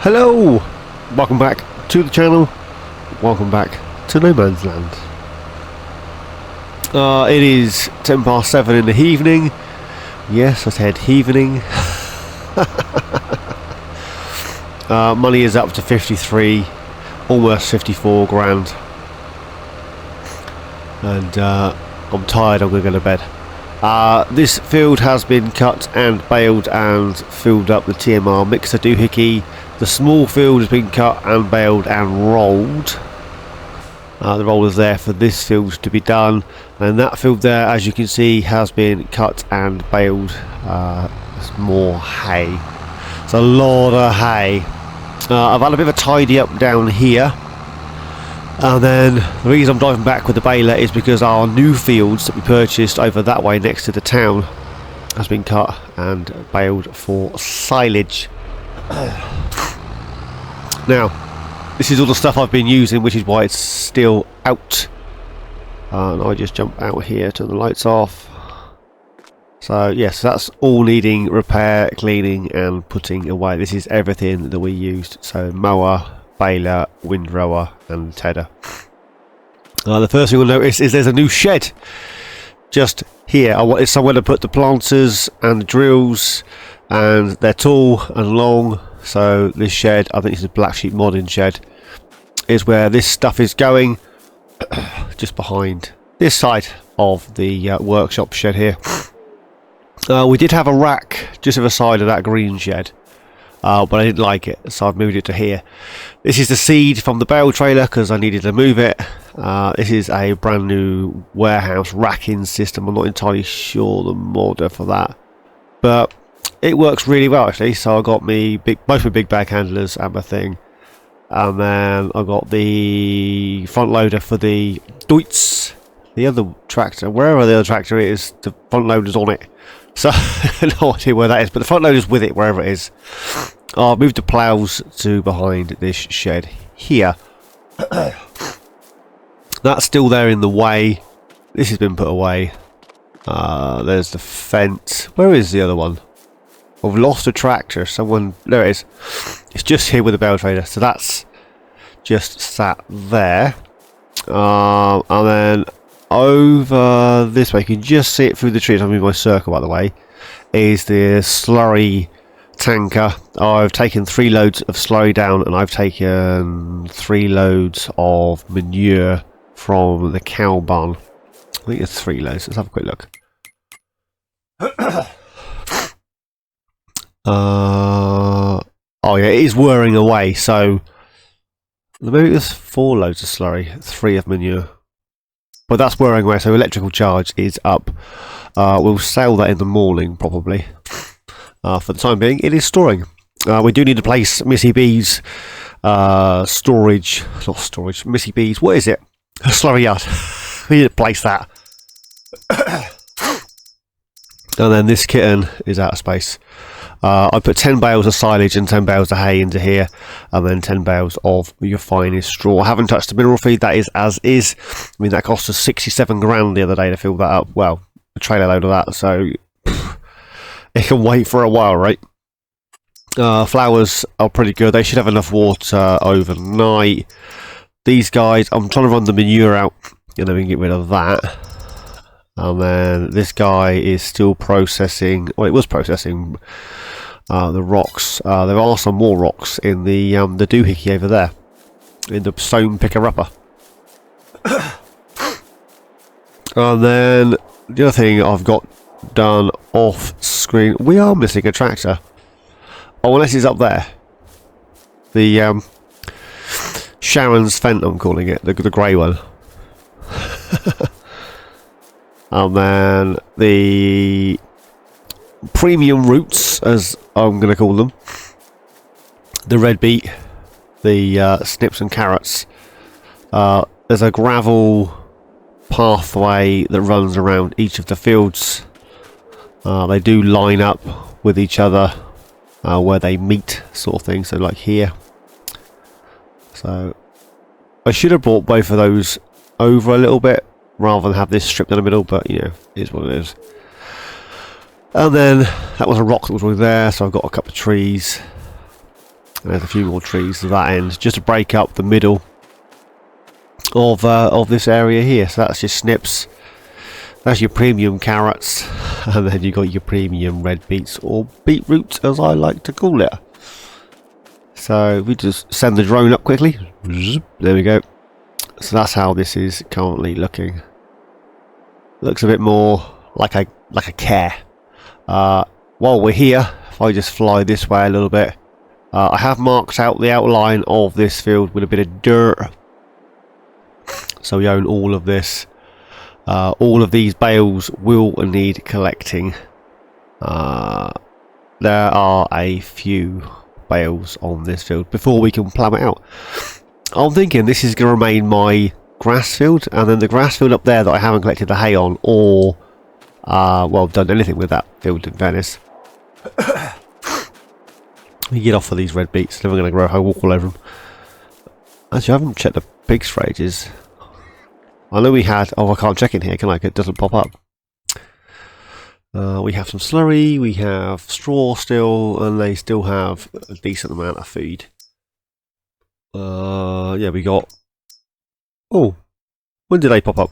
Hello! Welcome back to the channel. Welcome back to No Man's Land. It is 7:10 in the evening. Yes, I said evening. Money is up to 53, almost 54 grand. And I'm tired, I'm going to go to bed. This field has been cut and baled and filled up the TMR mixer doohickey. The small field has been cut and baled and rolled. The roll is there for this field to be done, and that field there, as you can see, has been cut and baled. It's more hay. It's a lot of hay. I've had a bit of a tidy up down here, and then the reason I'm driving back with the baler is because our new fields that we purchased over that way next to the town has been cut and baled for silage. Now, this is all the stuff I've been using, which is why it's still out. And I just jump out here, turn the lights off. So yes, that's all needing repair, cleaning and putting away. This is everything that we used. So mower, baler, windrower and tedder. The first thing you'll notice is there's a new shed just here. I wanted somewhere to put the planters and the drills, and they're tall and long. So this shed, I think this is a Black Sheep modding shed, is where this stuff is going. Just behind this side of the workshop shed here. We did have a rack just at the side of that green shed, but I didn't like it, so I've moved it to here. This is the seed from the bale trailer because I needed to move it. This is a brand new warehouse racking system. I'm not entirely sure the modder for that, but it works really well actually. So I got me both my big bag handlers and my thing, and then I got the front loader for the Deutz, the other tractor, wherever the other tractor is. The front loader's on it, so I have no idea where that is, but the front loader's with it wherever it is. I'll move the ploughs to behind this shed here. That's still there in the way. This has been put away. There's the fence. Where is the other one? I've lost a tractor. Someone, there it is. It's just here with the bale trailer. So that's just sat there. And then over this way, you can just see it through the trees. I'll move my circle by the way. Is the slurry tanker. I've taken 3 loads of slurry down, and I've taken 3 loads of manure from the cow barn. I think it's 3 loads. Let's have a quick look. Oh yeah, it is whirring away, so maybe it was 4 loads of slurry, 3 of manure, but that's whirring away, so electrical charge is up. We'll sell that in the morning probably. For the time being, it is storing. We do need to place Missy B's storage, not storage, Missy B's, what is it? A slurry yard. We need to place that. And then this kitten is out of space. I put 10 bales of silage and 10 bales of hay into here, and then 10 bales of your finest straw. I haven't touched the mineral feed, that is as is. I mean, that cost us 67 grand the other day to fill that up. Well, a trailer load of that, so it can wait for a while, right? Flowers are pretty good. They should have enough water overnight. These guys, I'm trying to run the manure out, and then we can get rid of that. And then this guy is still processing, well, it was processing the rocks. There are some more rocks in the doohickey over there, in the stone picker-upper. And then the other thing I've got done off screen, we are missing a tractor. Oh, unless it's up there. The Sharon's Fent, I'm calling it, the grey one. And then the premium roots, as I'm going to call them, the red beet, the snips and carrots. There's a gravel pathway that runs around each of the fields. They do line up with each other where they meet, sort of thing, so like here. So I should have brought both of those over a little bit rather than have this stripped in the middle, but you know, it is what it is. And then that was a rock that was already there, so I've got a couple of trees. And there's a few more trees to that end, just to break up the middle of this area here. So that's your snips, that's your premium carrots, and then you've got your premium red beets, or beetroot as I like to call it. So we just send the drone up quickly. There we go. So that's how this is currently looking. Looks a bit more like a care. While we're here, if I just fly this way a little bit, I have marked out the outline of this field with a bit of dirt. So we own all of this. All of these bales will need collecting. There are a few bales on this field before we can plough it out. I'm thinking this is going to remain my grass field, and then the grass field up there that I haven't collected the hay on, or well, done anything with that field in fairness. We get off of these red beets, then we're going to grow hay walk all over them. Actually, I haven't checked the pigs for ages. I know we had, oh, I can't check in here, can I? It doesn't pop up. We have some slurry, we have straw still, and they still have a decent amount of feed. Yeah, we got... Oh, when did they pop up?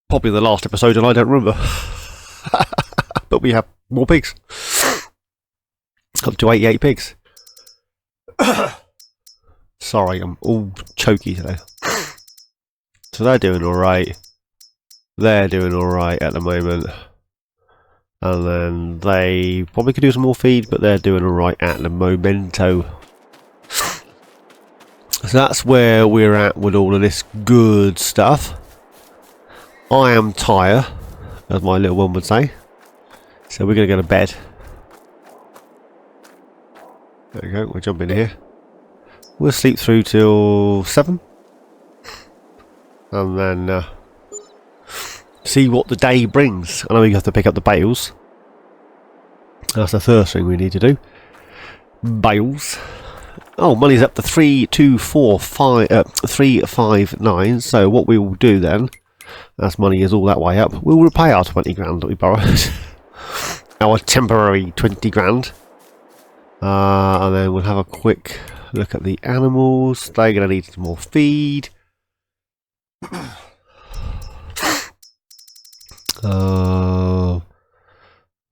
Probably the last episode, and I don't remember. But we have more pigs. Up to 88 pigs. Sorry, I'm all choky today. So they're doing alright. They're doing alright at the moment. And then they probably could do some more feed, but they're doing alright at the momento. So that's where we're at with all of this good stuff. I am tired, as my little one would say. So we're going to go to bed. There we go, we'll jump in here. We'll sleep through till 7. And then see what the day brings. I know we have to pick up the bales. That's the first thing we need to do. Bales. Oh, money's up to 359. So what we will do then, as money is all that way up, we'll repay our 20 grand that we borrowed. Our temporary 20 grand. And then we'll have a quick look at the animals. They're going to need some more feed.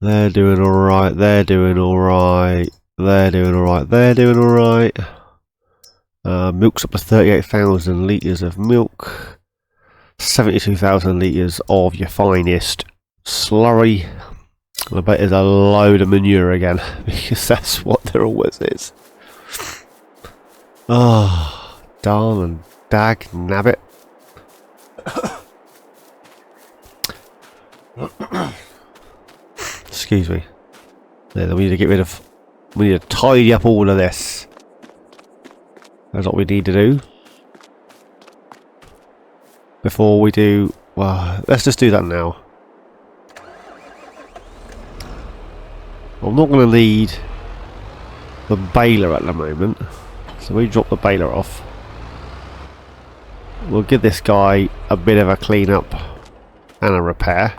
They're doing alright, they're doing alright, they're doing alright, they're doing alright. Milk's up to 38,000 litres of milk, 72,000 litres of your finest slurry. And I bet there's a load of manure again, because that's what there always is. Oh, darn and dag nabbit. Excuse me. Yeah, we need to get rid of. We need to tidy up all of this. That's what we need to do. Before we do. Well, let's just do that now. I'm not going to need the baler at the moment. So we drop the baler off. We'll give this guy a bit of a clean up and a repair.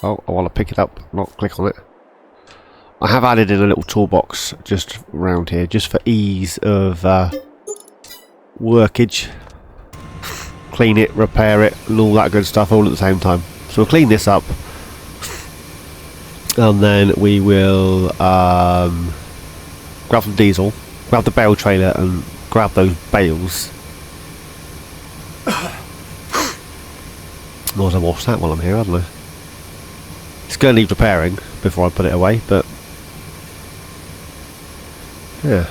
Oh, I want to pick it up, not click on it. I have added in a little toolbox just around here, just for ease of workage. Clean it, repair it, and all that good stuff all at the same time. So we'll clean this up. And then we will grab some diesel, grab the bale trailer and grab those bales. Might as well wash that while I'm here, hadn't I? It's going to need repairing before I put it away, but yeah.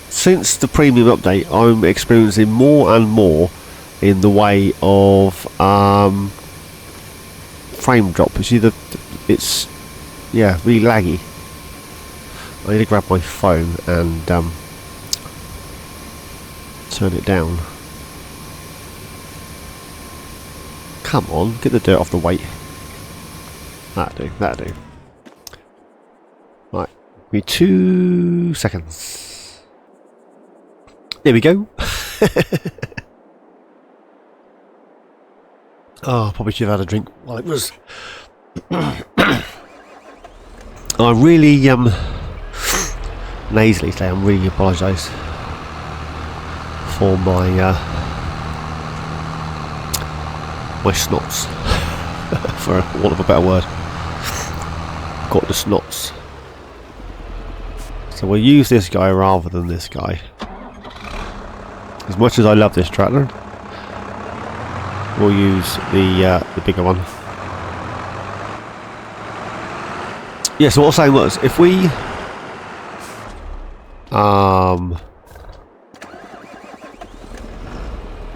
Since the premium update, I'm experiencing more and more in the way of frame drop. You see, it's yeah, really laggy. I need to grab my phone and turn it down. Come on, get the dirt off the weight. That'll do, that'll do. Right, give me 2 seconds. There we go. Oh, probably should have had a drink while it was I really nasally today. I really apologise for my my snots, for want of a better word. Got the snots. So we'll use this guy rather than this guy. As much as I love this tractor, we'll use the bigger one. Yeah, so what I was saying was, if we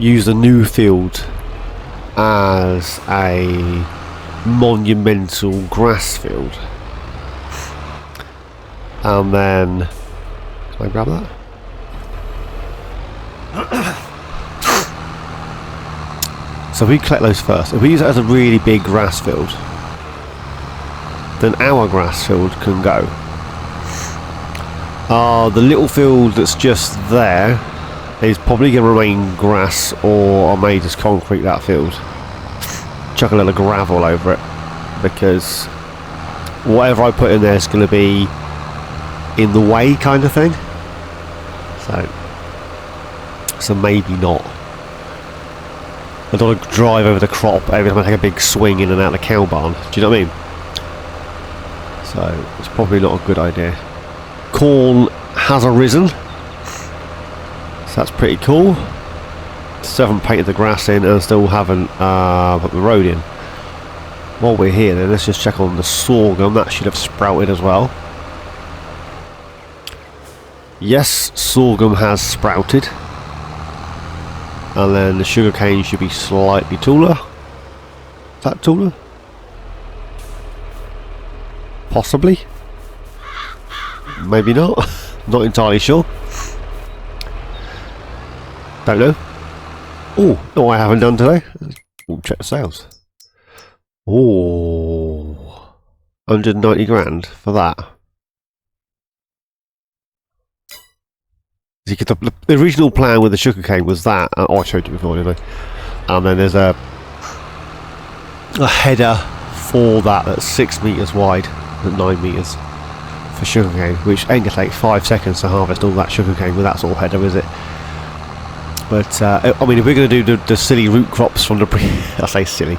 use the new field as a monumental grass field, and then can I grab that? So if we collect those first, if we use it as a really big grass field, then our grass field can go. The little field that's just there is probably going to remain grass, or I may just concrete that field, chuck a little gravel over it, because whatever I put in there is going to be in the way, kind of thing. So maybe not. I don't want to drive over the crop every time I take a big swing in and out of the cow barn. Do you know what I mean? So it's probably not a good idea. Corn has arisen, so that's pretty cool. Still haven't painted the grass in, and still haven't put the road in. While we're here then, let's just check on the sorghum. That should have sprouted as well. Yes, sorghum has sprouted. And then the sugarcane should be slightly taller. Is that taller? Possibly. Maybe not. Not entirely sure. Don't know. Oh, no, I haven't done today. We'll check the sales. Oh, 190 grand for that. The original plan with the sugarcane was that. I showed you before, didn't I? And then there's a header for that that's 6 meters wide and 9 meters for sugarcane, which ain't gonna take 5 seconds to harvest all that sugarcane with that sort of header, is it? But I mean, if we're going to do the silly root crops from the I say silly.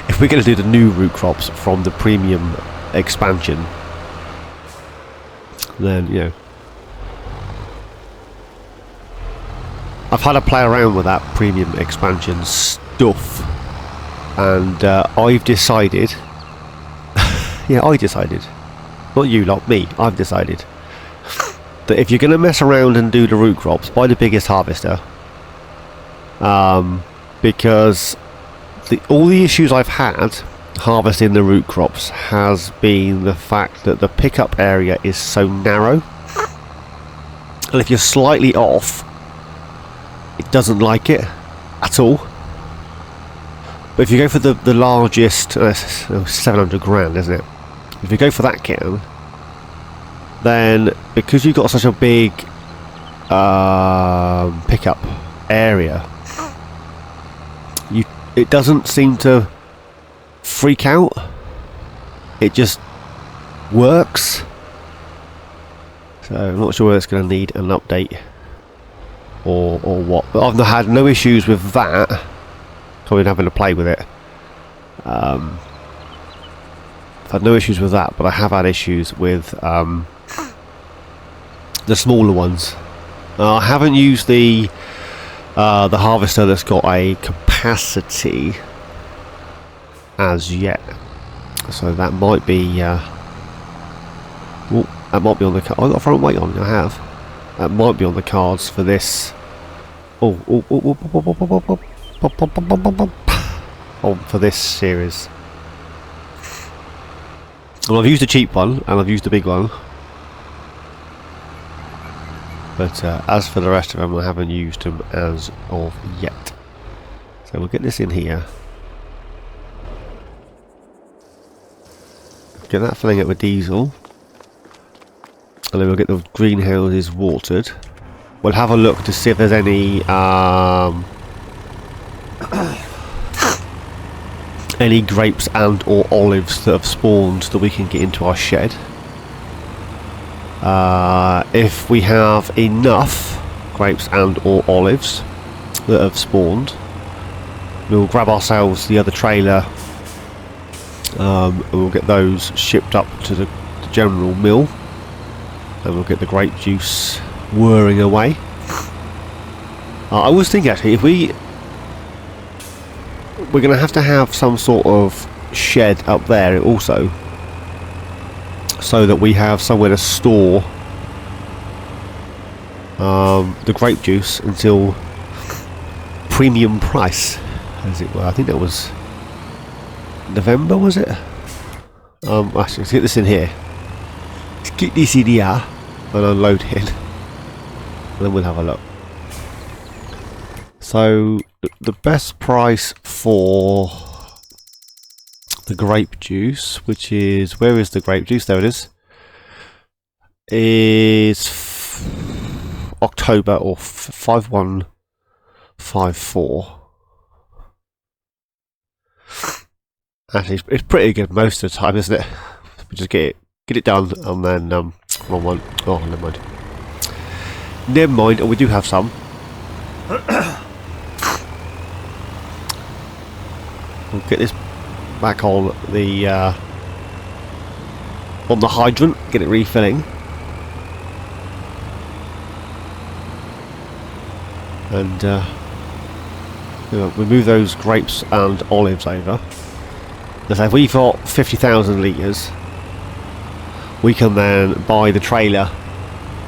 If we're going to do the new root crops from the premium expansion, then you know, I've had a play around with that premium expansion stuff, and I've decided. Yeah, I decided. Not you lot, me. I've decided that if you're going to mess around and do the root crops, buy the biggest harvester. Because all the issues I've had harvesting the root crops has been the fact that the pickup area is so narrow, and if you're slightly off, it doesn't like it at all. But if you go for the largest, 700 grand, isn't it? If you go for that kit, then because you've got such a big pickup area, it doesn't seem to freak out. It just works. So I'm not sure whether it's going to need an update or what. But I've had no issues with that. I've been having to play with it. I've had no issues with that, but I have had issues with the smaller ones. I haven't used the harvester that's got a capacity as yet, so that might be that might be on the card. I got a front weight on. I have. That might be on the cards for this. For this series. Well, I've used the cheap one and I've used the big one. But as for the rest of them, I haven't used them as of yet. So we'll get this in here. Get that filling up with diesel. And then we'll get the greenhouses watered. We'll have a look to see if there's any any grapes and or olives that have spawned that we can get into our shed. If we have enough grapes and or olives that have spawned, we'll grab ourselves the other trailer, and we'll get those shipped up to the general mill, and we'll get the grape juice whirring away. I was thinking actually, if we're going to have some sort of shed up there also, so that we have somewhere to store the grape juice until premium price, as it were. I think that was November, was it? Actually, let's get this in here. Let's get this in here and unload it, and then we'll have a look. So the best price for the grape juice, which is, where is the grape juice? There it is October, or 5154. Actually, it's pretty good most of the time, isn't it? We just get it done, and then wrong one. Oh, never mind. Never mind. Oh, we do have some. We'll get this back on the hydrant. Get it refilling, and we move those grapes and olives over. So if we've got 50,000 litres, we can then buy the trailer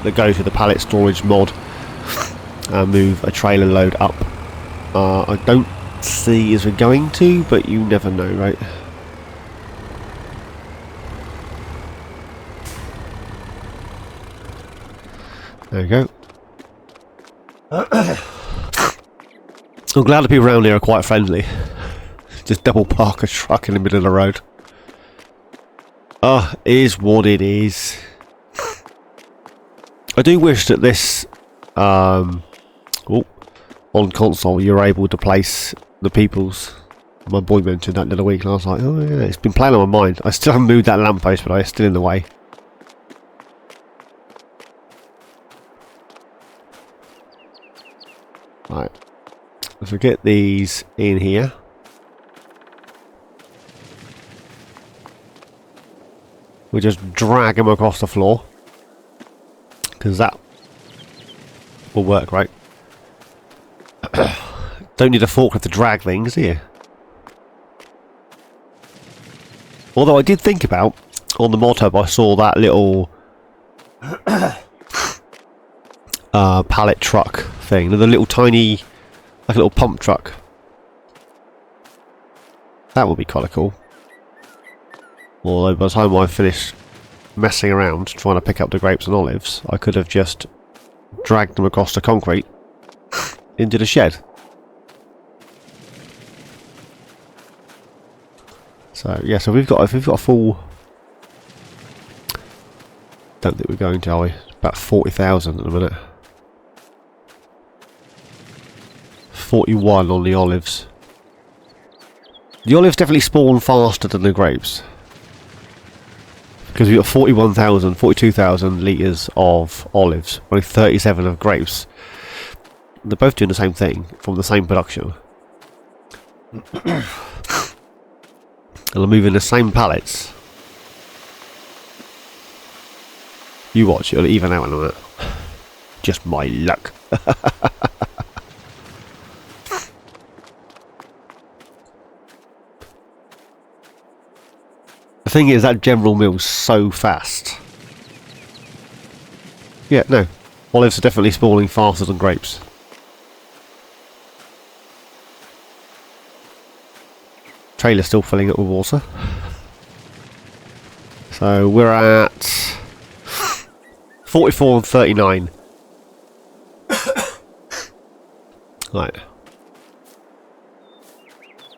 that goes with the pallet storage mod and move a trailer load up. I don't see as we're going to, but you never know, right? There we go. I'm glad the people around here are quite friendly. Just double park a truck in the middle of the road. Ah, is what it is. I do wish that this on console you're able to place the peoples. My boy mentioned that the other week, and I was like, oh yeah, it's been playing on my mind. I still haven't moved that lamppost, but it's still in the way. Right, let's get these in here. We just drag them across the floor, because that will work, right? Don't need a forklift to drag things, do you? Although I did think about, on the mod hub I saw that little pallet truck thing, the little tiny, like a little pump truck. That would be kind of cool. Although by the time I finished messing around trying to pick up the grapes and olives, I could have just dragged them across the concrete into the shed. So yeah, so if we've got a full, don't think we're going to, are we? It's about 40,000 at the minute. 41 on the olives. The olives definitely spawn faster than the grapes, because we've got 42,000 litres of olives, only 37 of grapes. They're both doing the same thing from the same production. And they're moving the same pallets. You watch, it'll even out in a minute. Just my luck. The thing is, that general mill's so fast. Yeah, no. Olives are definitely spawning faster than grapes. Trailer's still filling it with water. So we're at 44 and 39. Right.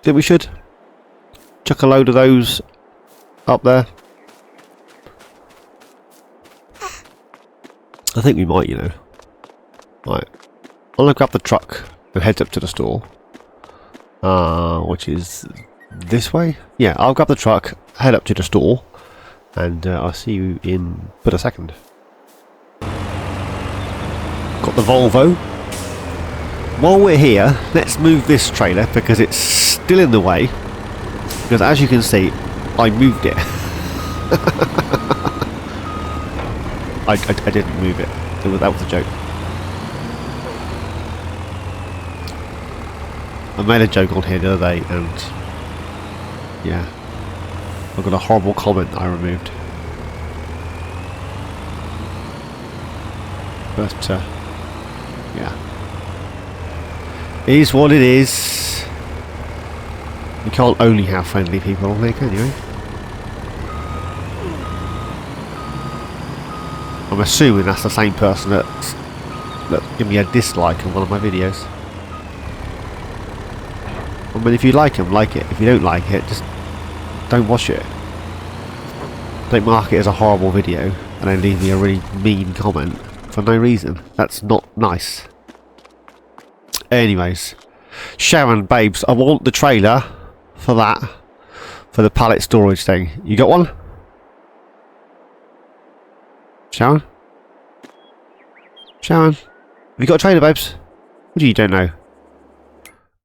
Think we should chuck a load of those up there? I think we might, you know. Right. I'm gonna grab the truck and head up to the store. Which is this way? Yeah, I'll grab the truck, head up to the store, and I'll see you in but a second. the Volvo. While we're here, let's move this trailer because it's still in the way. Because as you can see, I moved it. I didn't move it. That was a joke. I made a joke on here the other day and yeah, I got a horrible comment I removed. But yeah, it is what it is. You can't only have friendly people on there, can you? I'm assuming that's the same person that gave me a dislike on one of my videos. I mean, if you like them, like it. If you don't like it, just don't watch it. Don't mark it as a horrible video and then leave me a really mean comment for no reason. That's not nice. Anyways, Sharon, babes, I want the trailer for that, for the pallet storage thing. You got one? Sharon? Sharon? Have you got a trailer, babes? What do you don't know?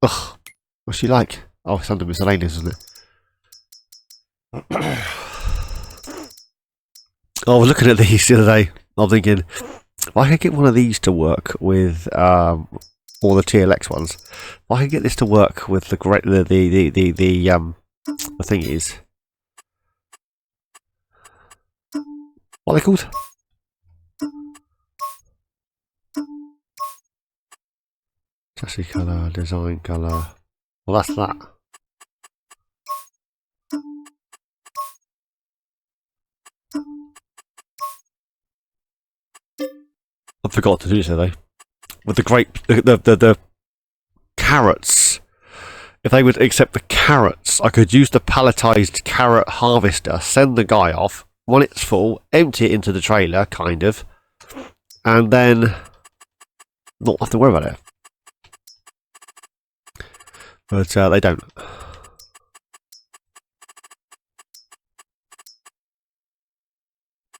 Ugh. What's she like? Oh, it's under miscellaneous, isn't it? I was looking at these the other day. I'm thinking, if I could get one of these to work with all the TLX ones, if I could get this to work with the thing is, what are they called? Chassis colour, design colour. Well, that's that. I forgot to do so though. With the grape, the carrots. If they would accept the carrots, I could use the palletized carrot harvester, send the guy off, when it's full, empty it into the trailer, kind of, and then not have to worry about it. But they don't.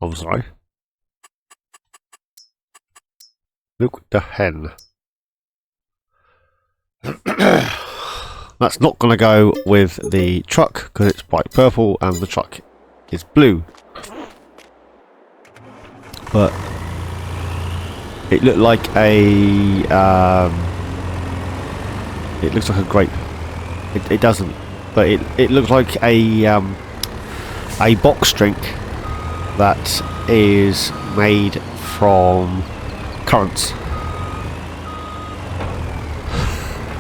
I'm sorry. MilkThatHen. That's not going to go with the truck because it's bright purple and the truck is blue. But it looked like a it looks like a grape. It doesn't, but it looks like a box drink that is made from currants.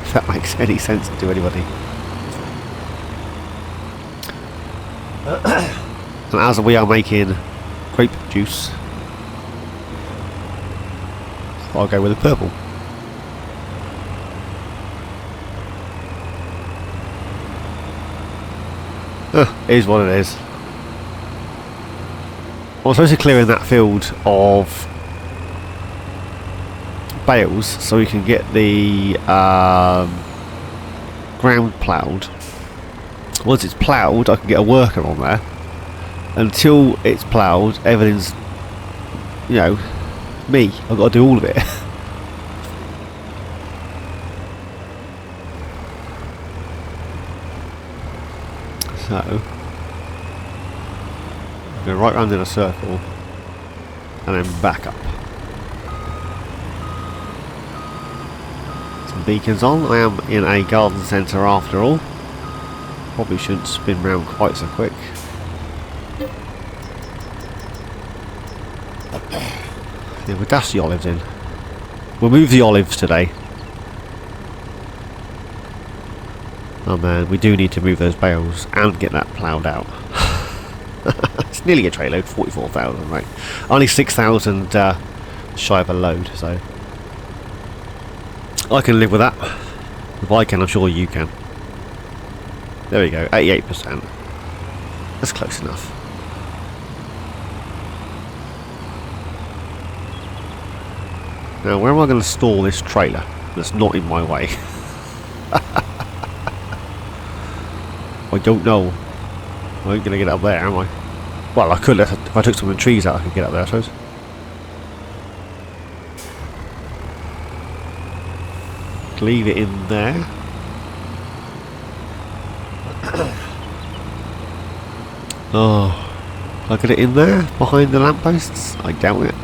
If that makes any sense to anybody. And as we are making grape juice, I'll go with the purple. It is what it is. I'm supposed to clear in that field of bales so we can get the ground ploughed. Once it's ploughed, I can get a worker on there. Until it's ploughed, everything's, you know, me. I've got to do all of it. So, go right round in a circle and then back up. Some beacons on. I am in a garden centre after all. Probably shouldn't spin round quite so quick. Yeah, we'll dash the olives in. We'll move the olives today. Oh man, we do need to move those bales and get that ploughed out. It's nearly a tray load, 44,000, right? Only 6,000 shy of a load, so I can live with that. If I can, I'm sure you can. There we go, 88%. That's close enough. Now, where am I going to store this trailer that's not in my way? I don't know. I ain't going to get up there, am I? Well, I could. If I took some of the trees out, I could get up there, I suppose. leave it in there. Oh, can I get it in there behind the lampposts? I doubt it.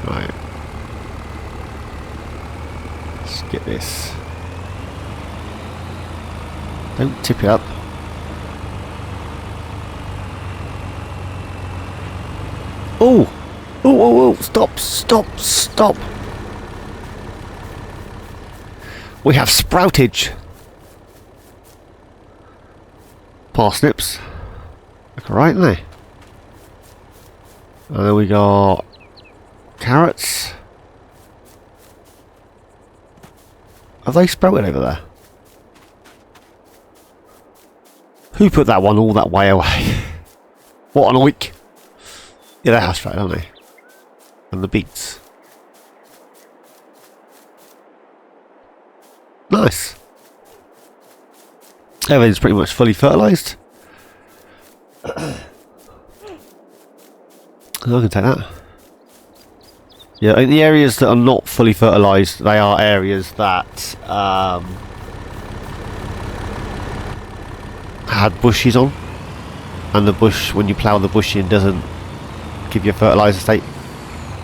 Right. Let's get this. Don't tip it up. Oh! Oh, oh, oh! Stop, stop, stop! We have sproutage! Parsnips. Look alright, aren't they? And then we got carrots. Have they sprouted over there? Who put that one all that way away? What an oik! Yeah, they have sprouted, aren't they? And the beets. Nice. Everything's pretty much fully fertilised. I can take that. Yeah, in the areas that are not fully fertilised, they are areas that had bushes on, and the bush, when you plough the bush in, doesn't give you a fertiliser state.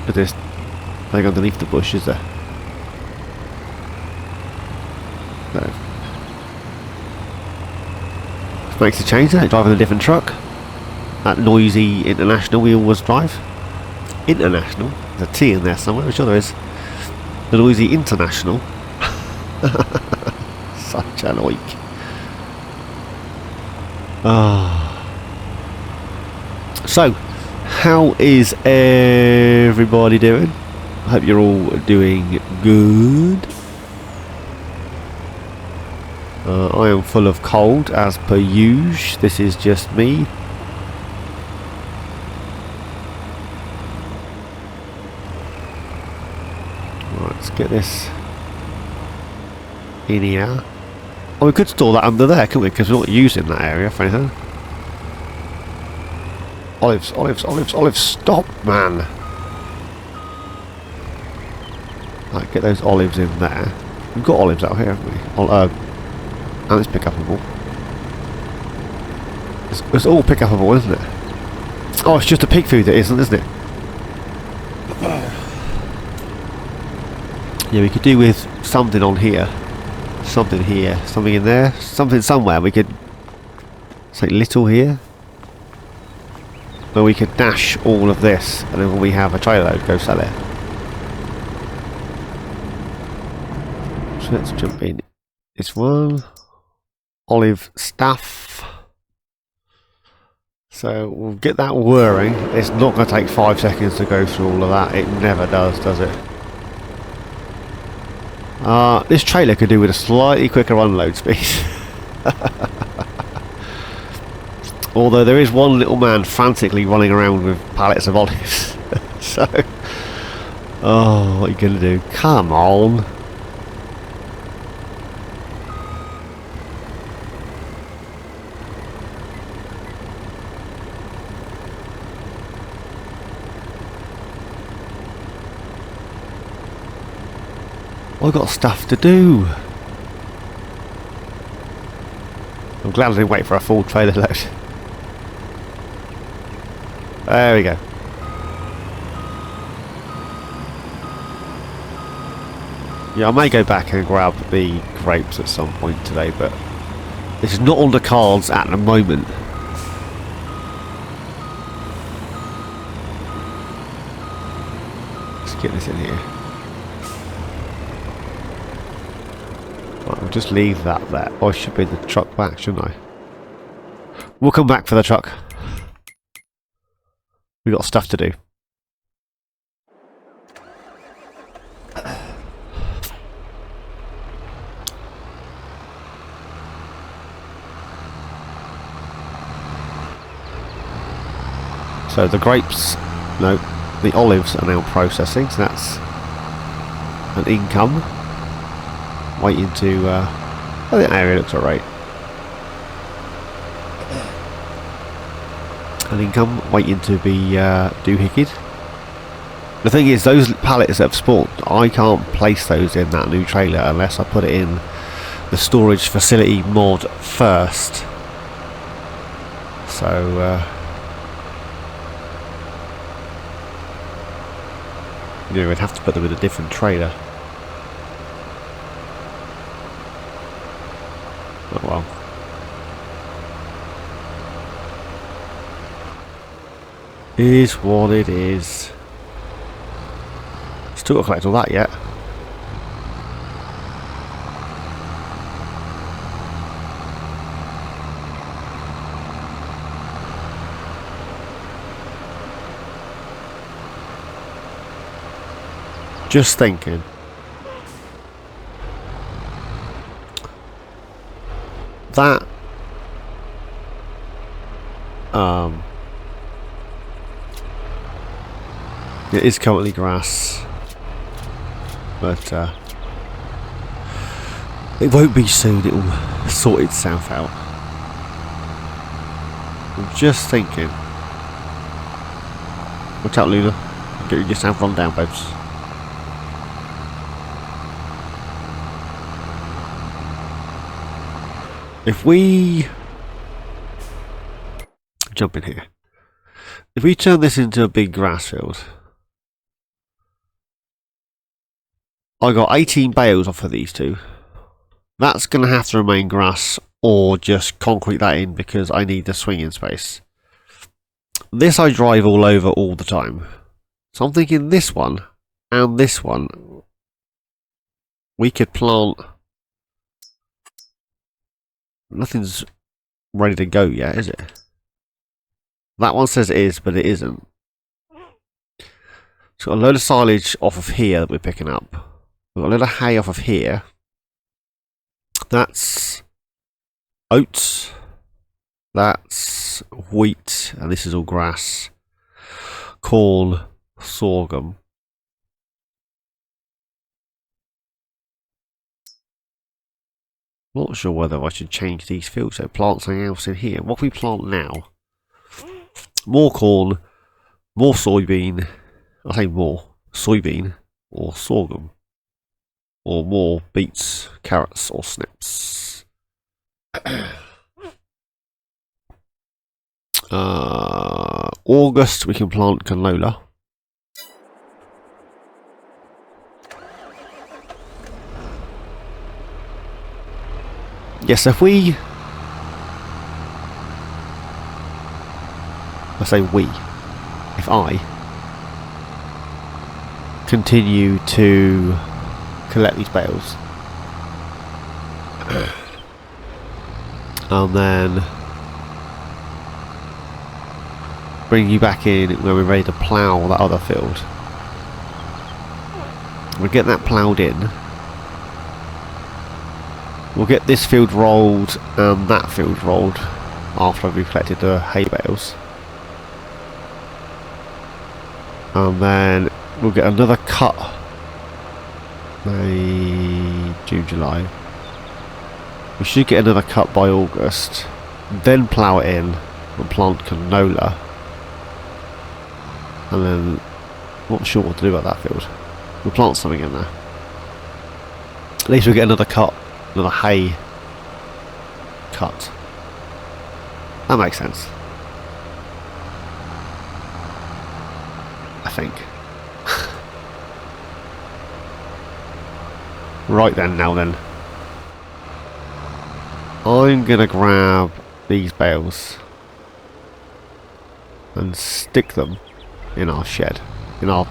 But there's nothing underneath the bush, is there? No. Makes a change there, driving a different truck. That noisy International we always drive. International? There's a T in there somewhere, I'm sure there is. The noisy International. Such an oik. So, how is everybody doing? I hope you're all doing good. I am full of cold as per usual. This is just me. Right, let's get this in here. Oh, we could store that under there, couldn't we? Because we're not using that area for anything. Olives, olives, olives, olives. Stop, man. Right, get those olives in there. We've got olives out here, haven't we? And it's pick-upable. It's all pick-upable, isn't it? Oh, it's just a pig food that isn't it? Yeah, we could do with something on here. Something here. Something in there. Something somewhere. We could say little here. Where we could dash all of this, and then when we have a trailer load, go sell it. So let's jump in. This one. Olive staff. So we'll get that whirring. It's not going to take 5 seconds to go through all of that. It never does it? This trailer could do with a slightly quicker unload speed. Although there is one little man frantically running around with pallets of olives. So, oh, what are you going to do? Come on. I've got stuff to do. I'm glad I didn't wait for a full trailer load. There we go. Yeah, I may go back and grab the grapes at some point today, but this is not on the cards at the moment. Let's get this in here. Right, we'll just leave that there. Oh, I should bring the truck back, shouldn't I? We'll come back for the truck. We've got stuff to do. So the grapes, no, the olives are now processing, so that's an income. Waiting to, I think the area looks alright. An income waiting to be doohicked. The thing is, those pallets that have spawned, I can't place those in that new trailer unless I put it in the storage facility mod first. So, yeah, we'd have to put them in a different trailer. Oh well. Is what it is. Still got to collect all that yet. Just thinking. That it is currently grass, but it won't be soon. It will sort itself out. I'm just thinking. Watch out, Luna. Get yourself run down, babes. If we jump in here, if we turn this into a big grass field, I got 18 bales off of these two. That's going to have to remain grass or just concrete that in because I need the swinging space. This I drive all over all the time. So I'm thinking this one and this one, we could plant. Nothing's ready to go yet, is it? That one says it is, but it isn't. So got a load of silage off of here that we're picking up. We've got a load of hay off of here. That's oats. That's wheat, and this is all grass. Corn, sorghum. Not sure whether I should change these fields, so plant something else in here. What can we plant now? More corn, more soybean, I say more, soybean, or sorghum. Or more beets, carrots, or snips. August, we can plant canola. Yes, if we... I say we. If I continue to collect these bales and then bring you back in when we're ready to plough that other field. We'll get that ploughed in. We'll get this field rolled and that field rolled after we've collected the hay bales. And then we'll get another cut. May, June, July. We should get another cut by August. Then plough it in and plant canola. And then, not sure what to do about that field. We'll plant something in there. At least we'll get another cut. Another hay cut. That makes sense. I think. Right then, now then. I'm gonna grab these bales and stick them in our shed. In our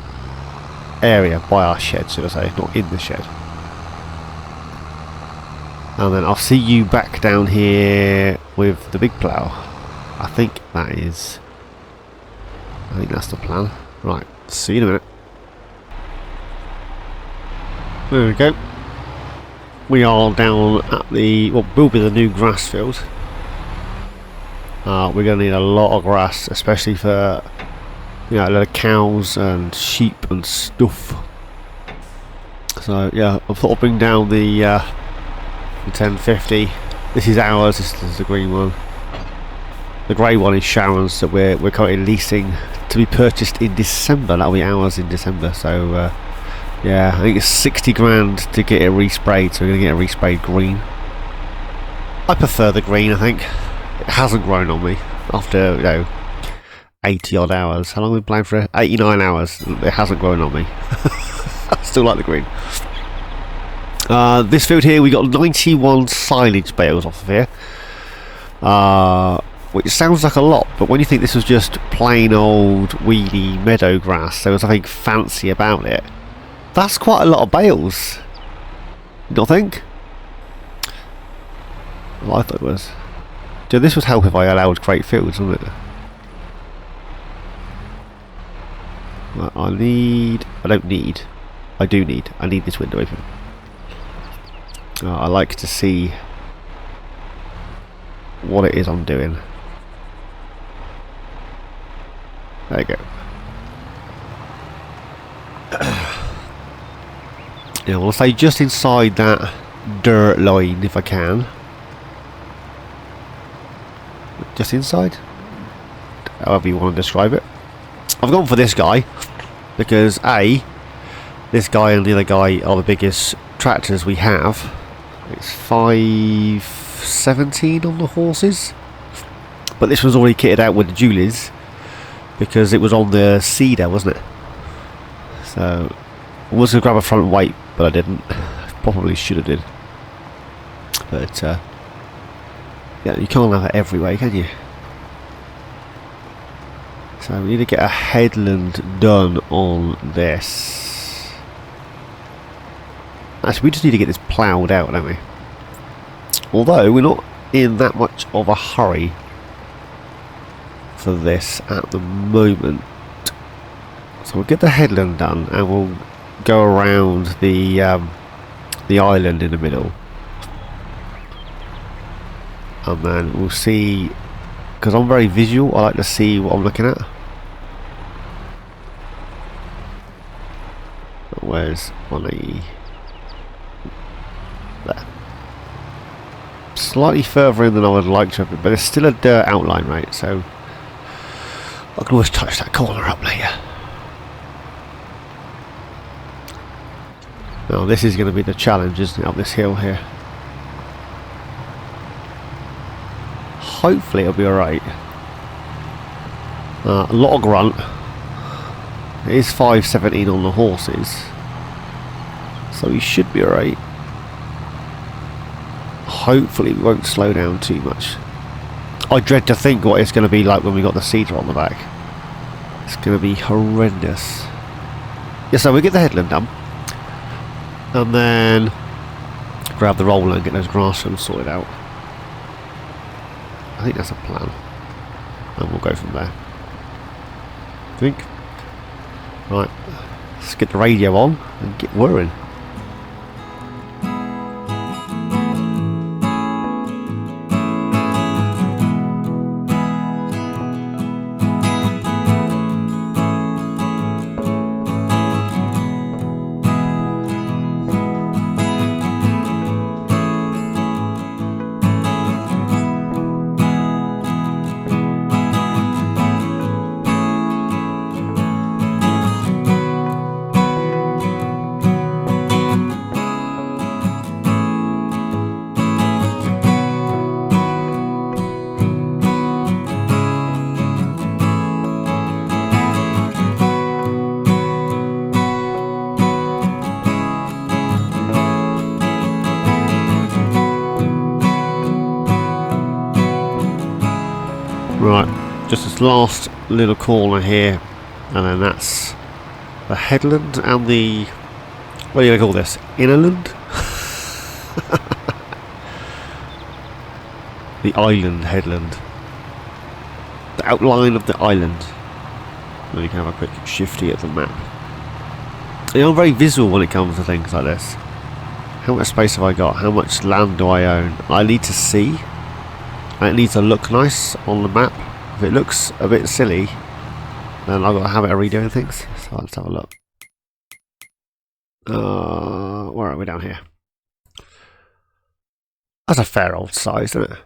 area by our shed, should I say, not in the shed. And then I'll see you back down here with the big plough. I think that's the plan. Right, see you in a minute. There we go. We are down at what will be the new grass field. We're going to need a lot of grass, especially for a lot of cows and sheep and stuff. So yeah, I thought I'd bring down the 1050. This is ours. This is the green one. The grey one is Sharon's that we're currently leasing to be purchased in December. That'll be ours in December. So yeah, I think it's 60 grand to get it resprayed. So we're going to get a resprayed green. I prefer the green. I think it hasn't grown on me after 80 odd hours. How long have we playing for? 89 hours. It hasn't grown on me. I still like the green. This field here, we got 91 silage bales off of here. Which sounds like a lot, but when you think this was just plain old weedy meadow grass, there was nothing fancy about it. That's quite a lot of bales. You don't think? Well, I thought it was. Dude, this would help if I allowed great fields, wouldn't it? Well, I need this window open. I like to see what it is I'm doing. There you go. Yeah, well, I'll say just inside that dirt line if I can. Just inside? However you want to describe it. I've gone for this guy because A, this guy and the other guy are the biggest tractors we have. It's 517 on the horses, but this was already kitted out with the dualies because it was on the cedar, wasn't it? So I was going to grab a front weight, but I didn't. Probably should have did. But yeah, you can't have it every way, can you? So we need to get a headland done on this. Actually, we just need to get this ploughed out, don't we? Although we're not in that much of a hurry for this at the moment. So we'll get the headland done and we'll go around the island in the middle. And then we'll see, because I'm very visual, I like to see what I'm looking at. Where's 180? There. Slightly further in than I would like to, but it's still a dirt outline, right? So I can always touch that corner up later. Now this is going to be the challenge, isn't it, up this hill here. Hopefully it'll be alright. A lot of grunt. It is 517 on the horses, so we should be alright. Hopefully we won't slow down too much. I dread to think what it's going to be like when we got the cedar on the back. It's going to be horrendous. Yeah, so we get the headland done, and then grab the roller and get those grass fields sorted out. I think that's a plan, and we'll go from there. I think. Right, let's get the radio on and get whirring. Right, just this last little corner here, and then that's the headland and the, what are you going to call this, innerland? The island headland. The outline of the island. Then you can have a quick shifty at the map. Yeah, I'm very visual when it comes to things like this. How much space have I got? How much land do I own? I need to see. And it needs to look nice on the map. If it looks a bit silly, then I've got a habit of redoing things. So let's have a look. Where are we down here? That's a fair old size, isn't it?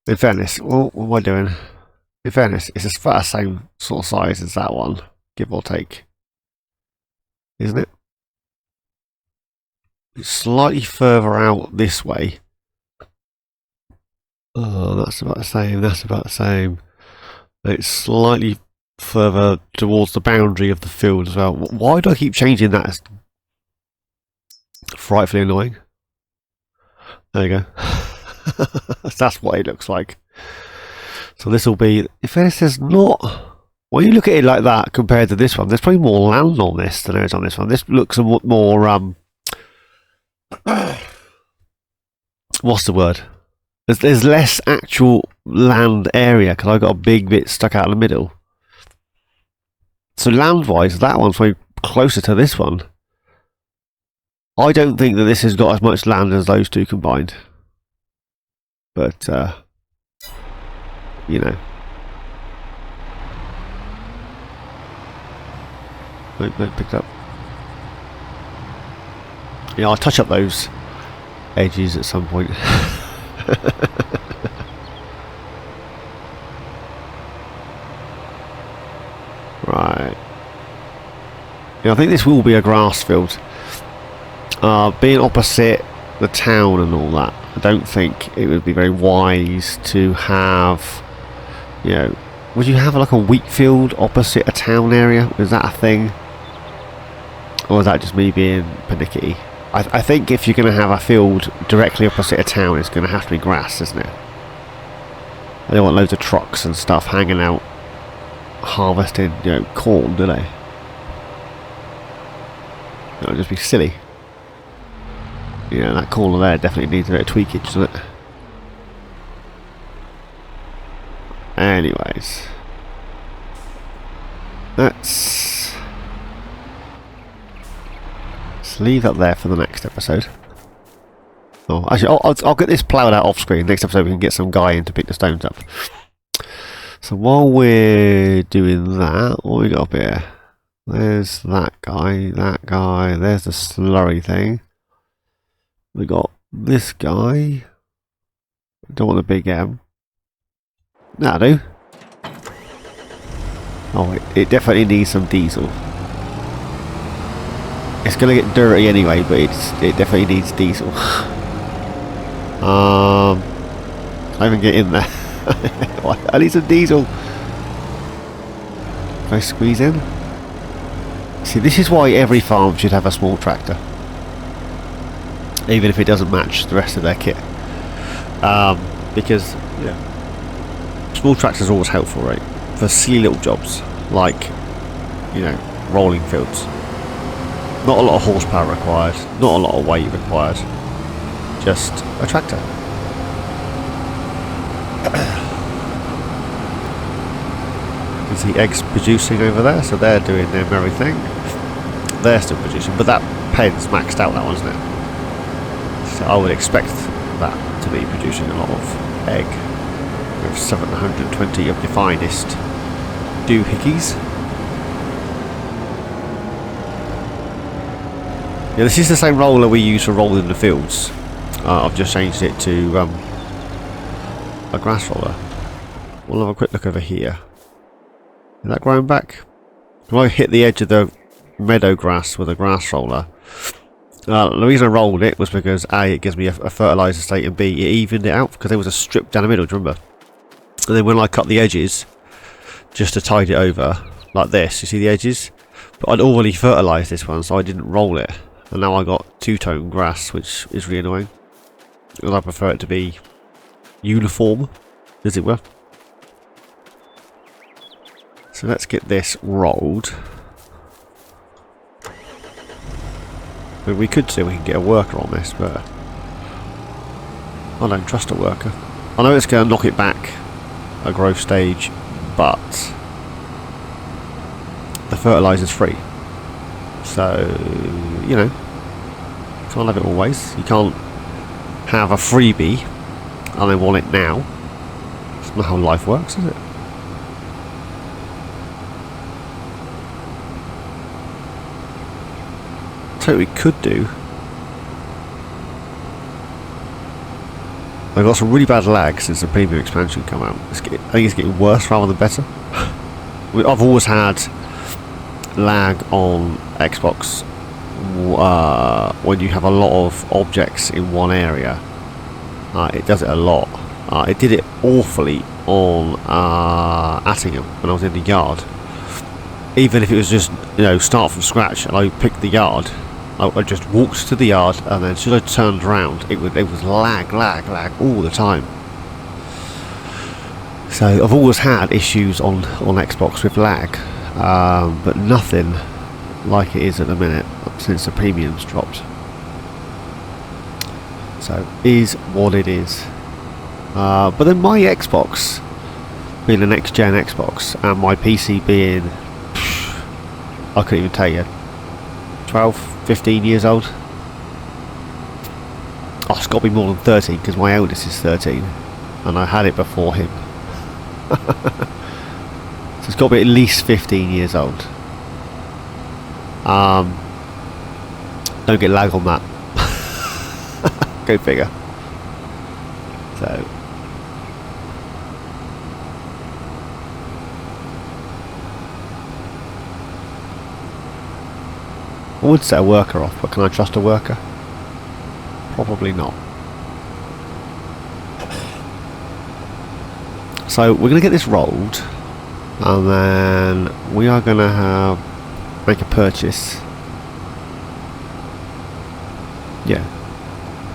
In fairness, what am I doing? In fairness, it's about the same sort of size as that one, give or take. Isn't it? It's slightly further out this way. Oh, that's about the same, that's about the same. It's slightly further towards the boundary of the field as well. Why do I keep changing that? It's frightfully annoying. There you go. That's what it looks like. So this will be, if this is not, when you look at it like that compared to this one, there's probably more land on this than there is on this one. This looks a lot more, what's the word? There's less actual land area because I've got a big bit stuck out in the middle. So land-wise, that one's way closer to this one. I don't think that this has got as much land as those two combined. But, you know. Nope, picked up. Yeah, I'll touch up those edges at some point. Right. Yeah, I think this will be a grass field. Being opposite the town and all that, I don't think it would be very wise to have, you know, would you have like a wheat field opposite a town area? Is that a thing? Or is that just me being pernickety? I think if you're going to have a field directly opposite a town, it's going to have to be grass, isn't it? They don't want loads of trucks and stuff hanging out harvesting, you know, corn, do they? That would just be silly. You know, that corner there definitely needs a bit of tweakage, doesn't it? Anyways, let's leave that there for the next episode. Oh, actually, I'll get this ploughed out off screen. Next episode we can get some guy in to pick the stones up. So while we're doing that, what we got up here? There's that guy, there's the slurry thing. We got this guy. Don't want a big M. That'll do. Oh, it definitely needs some diesel. It's gonna get dirty anyway, but it definitely needs diesel. I even get in there. I need some diesel. Can I squeeze in? See, this is why every farm should have a small tractor, even if it doesn't match the rest of their kit. Because yeah, small tractors are always helpful, right? For silly little jobs like, you know, rolling fields. Not a lot of horsepower required, not a lot of weight required, just a tractor. You can see eggs producing over there, so they're doing their merry thing. They're still producing, but that pen's maxed out, that one, isn't it? So I would expect that to be producing a lot of egg with 720 of the finest doohickeys. Yeah, this is the same roller we use for rolling the fields. I've just changed it to a grass roller. We'll have a quick look over here. Is that growing back? When I hit the edge of the meadow grass with a grass roller, the reason I rolled it was because A, it gives me a fertiliser state, and B, it evened it out because there was a strip down the middle, do you remember? And then when I cut the edges, just to tide it over, like this, you see the edges? But I'd already fertilised this one, so I didn't roll it. And now I got two-tone grass, which is really annoying. And I prefer it to be uniform, as it were. So let's get this rolled. But we could see we can get a worker on this, but I don't trust a worker. I know it's going to knock it back a growth stage, but the fertiliser's free. So, you know, you can't have it always. You can't have a freebie and then want it now. That's not how life works, is it? So what we could do I got some really bad lag since the premium expansion came out. I think it's getting worse rather than better. I've always had lag on Xbox when you have a lot of objects in one area. It does it a lot. It did it awfully on Attingham when I was in the yard. Even if it was just, you know, start from scratch and I picked the yard, I just walked to the yard, and then as soon as I turned around, it was lag all the time. So I've always had issues on Xbox with lag, but nothing like it is at the minute since the premiums dropped. So is what it is. But then my Xbox being a next gen Xbox, and my PC being, I couldn't even tell you, 12, 15 years old. Oh, it's got to be more than 13 because my eldest is 13 and I had it before him. So it's got to be at least 15 years old. Don't get lag on that. Go figure. So I would set a worker off, but can I trust a worker? Probably not. So we're going to get this rolled, and then we are going to make a purchase. Yeah,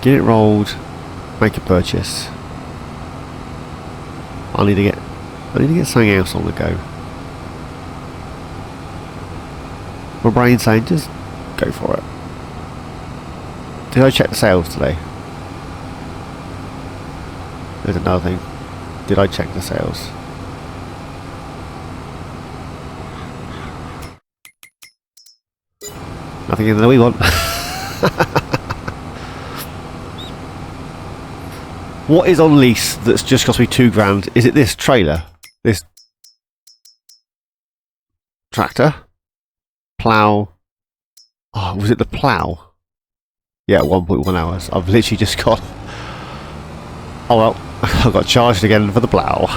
get it rolled, make a purchase. I need to get something else on the go. My brain's saying just go for it. Did I check the sales today? There's another thing. Did I check the sales? Nothing in there we want. What is on lease that's just cost me £2,000? Is it this trailer? This tractor? Plough? Oh, was it the plough? Yeah, 1.1 hours. I've literally just got... Oh well, I got charged again for the plough.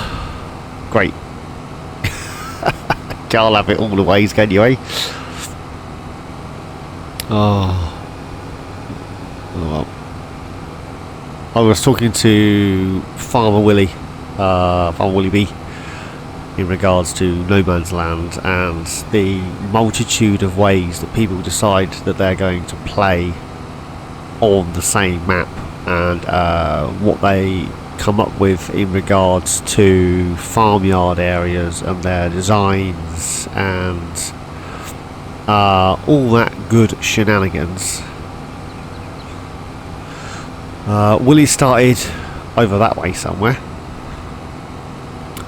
Great. Can't have it all the ways, can you, eh? Oh well. I was talking to Farmer Willie B, in regards to No Man's Land and the multitude of ways that people decide that they're going to play on the same map, and what they come up with in regards to farmyard areas and their designs and all that good shenanigans. Willie started over that way somewhere.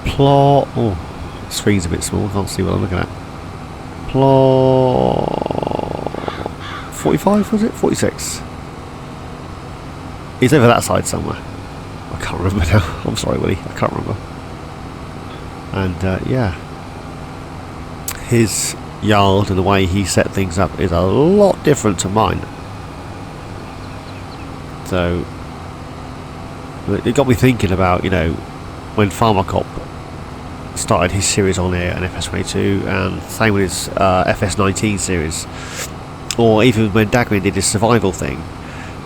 Plot. Oh, screen's a bit small, can't see what I'm looking at. Plot 45, was it? 46. He's over that side somewhere. I can't remember now. I'm sorry, Willie, I can't remember. And yeah, his yard and the way he set things up is a lot different to mine. So it got me thinking about, you know, when Farmer Cop started his series on here and FS22, and same with his FS19 series, or even when Dagman did his survival thing.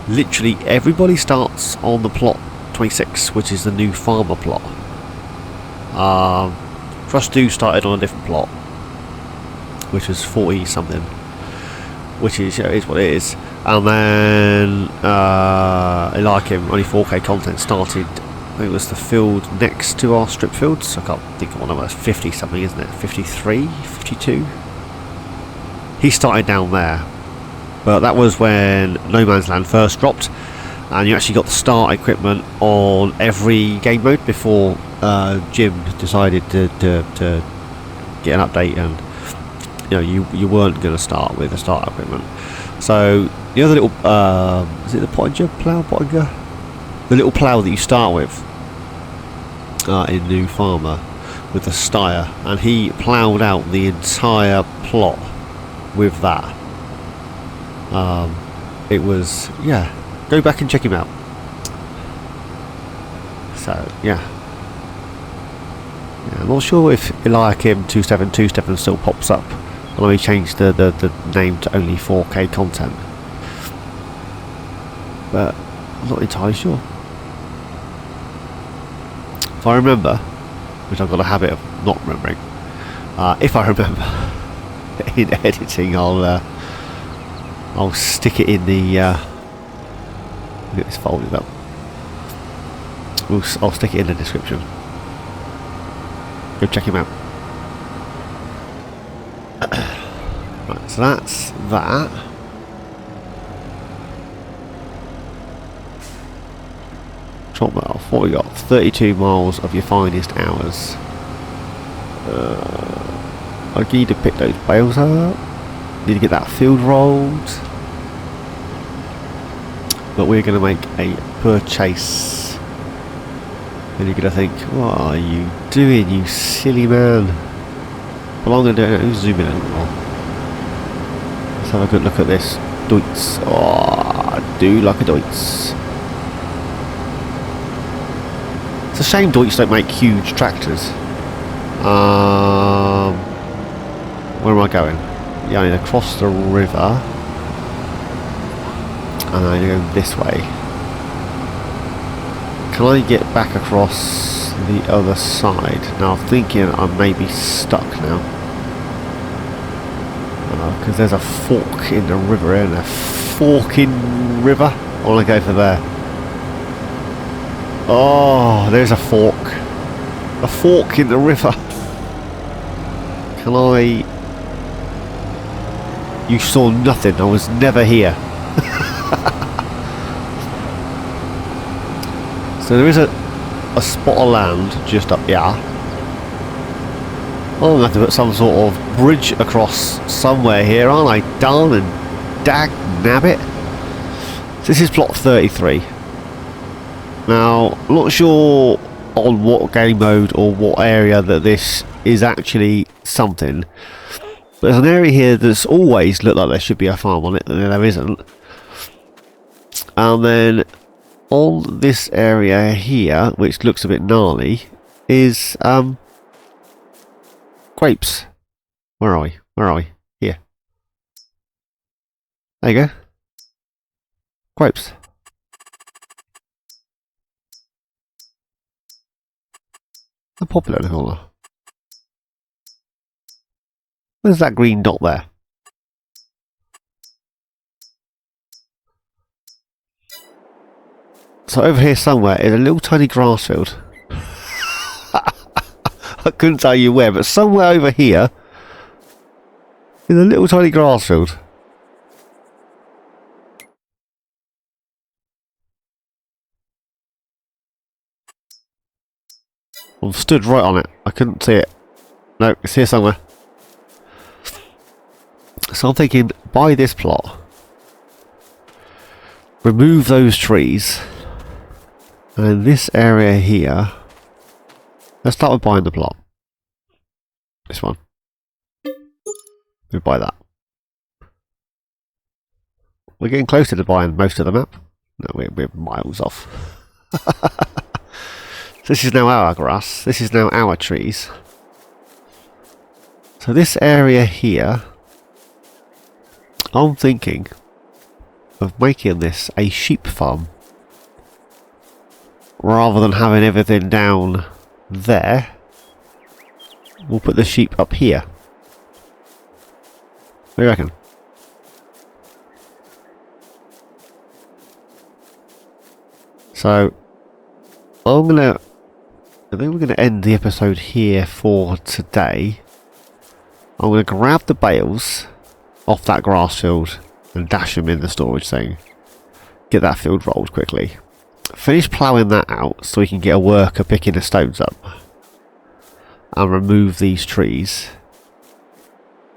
Literally everybody starts on the plot 26, which is the new farmer plot. Trustu started on a different plot, which was 40 something, which is, you know, is what it is. And then I like him, only 4K content started, I think it was the field next to our strip fields. I can't think of one of them. 50 something, isn't it? 53, 52. He started down there. But that was when No Man's Land first dropped, and you actually got the start equipment on every game mode before Jim decided to get an update, and you know, you weren't going to start with the start equipment. So the other little is it the Pottinger plough? Pottinger, the little plough that you start with in New Farmer with the Steyr, and he ploughed out the entire plot with that. It was, yeah, go back and check him out. So yeah. I'm not sure if Eliakim 2727 still pops up. I know he changed the name to only 4K content, but I'm not entirely sure. If I remember, which I've got a habit of not remembering, if I remember in editing, I'll stick it in the get this folded up. I'll stick it in the description. Go check him out. Right, so that's that. Chop that off. What we got? 32 miles of your finest hours. I need to pick those bales up. Need to get that field rolled. But we're going to make a purchase. And you're going to think, what are you doing, you silly man? Well, I'm going to do it. Let's zoom in a little more. Let's have a good look at this. Deutz. Oh, I do like a Deutz. It's a shame Deutz don't make huge tractors. Where am I going? Yeah, I need to cross the river. And I need to go this way. Can I get back across the other side? Now I'm thinking I may be stuck now. Because there's a fork in the river, and a fork in river. I want to go for there. Oh, there's a fork. A fork in the river. Can I... You saw nothing. I was never here. So there is a spot of land just up here. I'm going to have to put some sort of bridge across somewhere here, aren't I? Darn and dag nabbit. This is plot 33. Now, I'm not sure on what game mode or what area that this is actually something. But there's an area here that's always looked like there should be a farm on it, and there isn't. And then on this area here, which looks a bit gnarly, is grapes. Where are we? Where are we? Here. There you go. Grapes. They're popular in the corner. Where's that green dot there? So over here somewhere is a little tiny grass field. I couldn't tell you where, but somewhere over here is a little tiny grass field. I'm stood right on it. I couldn't see it. No, it's here somewhere. So I'm thinking, buy this plot. Remove those trees. And this area here, let's start with buying the plot. This one. We buy that. We're getting closer to buying most of the map. No, we're miles off. So this is now our grass. This is now our trees. So this area here, I'm thinking of making this a sheep farm. Rather than having everything down there, we'll put the sheep up here. What do you reckon? So, I think we're gonna end the episode here for today. I'm gonna grab the bales off that grass field and dash them in the storage thing. Get that field rolled quickly. Finish ploughing that out so we can get a worker picking the stones up and remove these trees.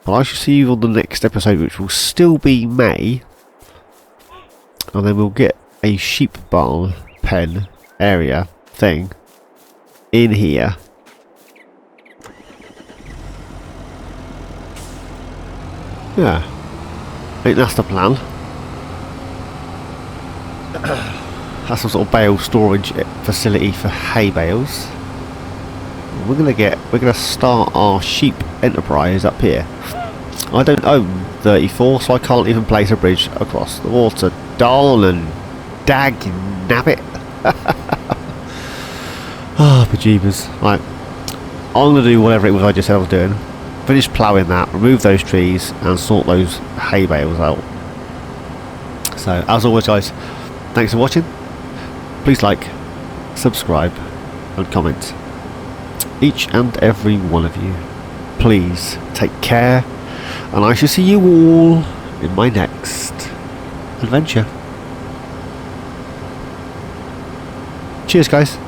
But I shall see you on the next episode, which will still be May, and then we'll get a sheep barn pen area thing in here. Yeah, I think that's the plan. has some sort of bale storage facility for hay bales. We're gonna start our sheep enterprise up here. I don't own 34, so I can't even place a bridge across the water. Darling, dag nabbit. Ah, bejeebers. Right, I'm gonna do whatever it was I just said I was doing. Finish ploughing that, remove those trees, and sort those hay bales out. So, as always, guys, thanks for watching. Please like, subscribe, and comment. Each and every one of you. Please take care, and I shall see you all in my next adventure. Cheers, guys.